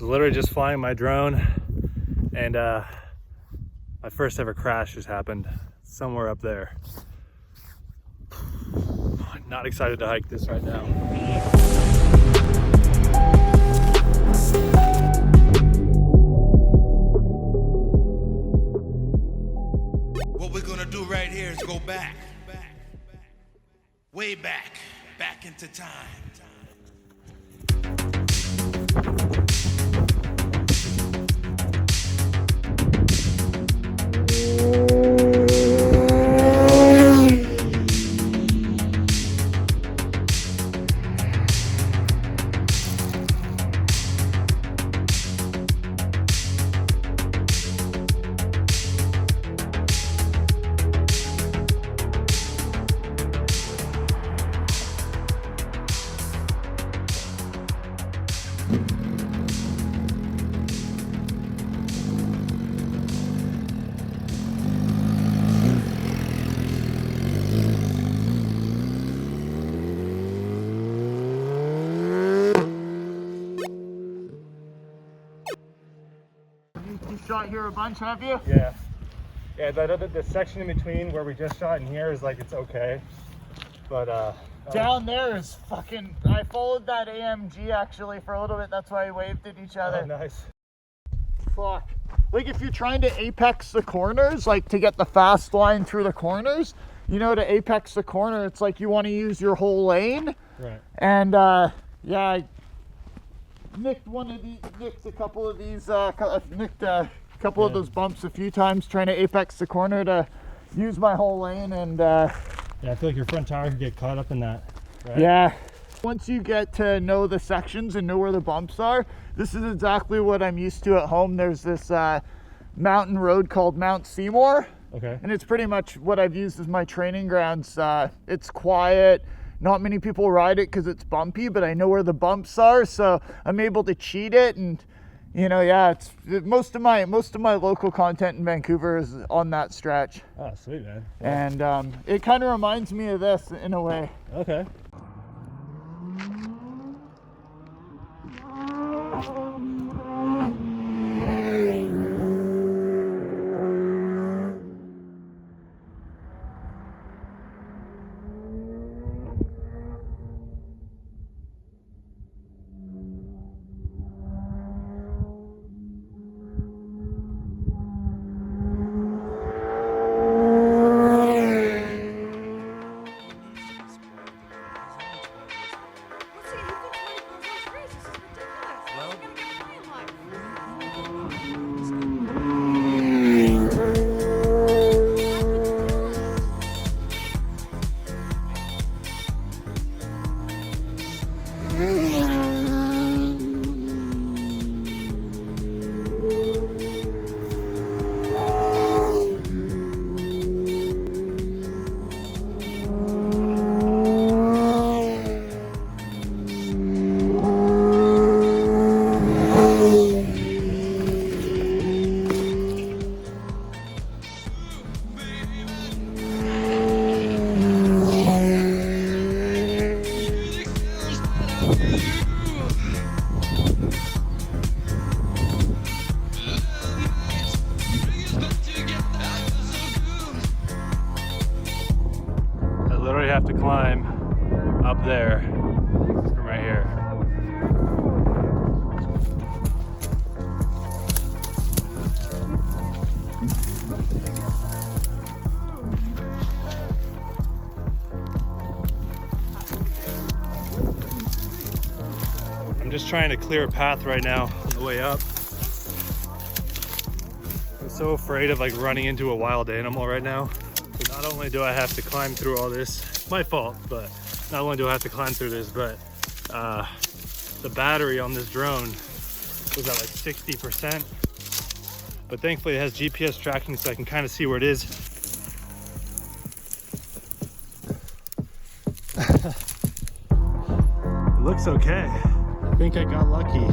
was literally just flying my drone, and my first ever crash just happened somewhere up there. Not excited to hike this right now. What we're gonna do right here is go back, way back into time. You shot here a bunch, have you? Yeah. Yeah, the section in between where we just shot and here is like, it's okay. But Down there is fucking, I followed that AMG actually for a little bit, that's why we waved at each other. oh, nice. Fuck. Like if you're trying to apex the corners, like to get the fast line through the corners, you know, to apex the corner, it's like you want to use your whole lane. Right. And yeah, I nicked a couple of these, nicked a couple of those bumps a few times trying to apex the corner to use my whole lane, and Yeah, I feel like your front tire could get caught up in that, right? yeah. Once you get to know the sections and know where the bumps are, this is exactly what I'm used to at home. There's this mountain road called Mount Seymour. Okay. And it's pretty much what I've used as my training grounds. It's quiet. Not many people ride it because it's bumpy, but I know where the bumps are, so I'm able to cheat it. And you know, yeah, it's most of my local content in Vancouver is on that stretch. Oh, sweet, man. And it kind of reminds me of this in a way. Okay. Have to climb up there from right here. I'm just trying to clear a path right now on the way up. I'm so afraid of like running into a wild animal right now. So not only do I have to climb through all this, my fault, but not only do I have to climb through this, but the battery on this drone was at like 60%, but thankfully it has GPS tracking so I can kind of see where it is. It looks okay. I think I got lucky.